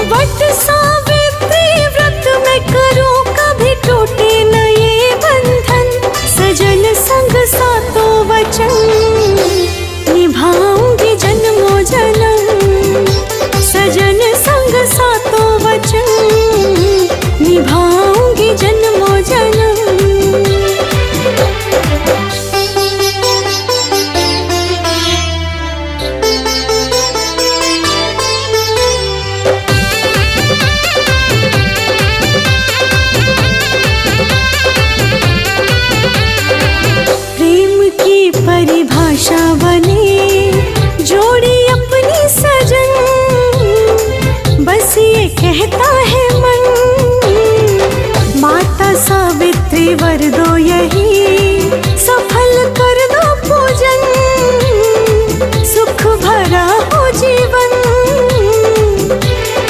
वट सावित्री व्रत मैं करूं, कभी टूटे न ये बंधन। सजन संग सातों वचन निभाऊंगी जन्मों जन्म। सजन संग सातों वचन निभाऊंगी जन्मों जन्म। परिभाषा बने जोड़ी अपनी सजन, बस ये कहता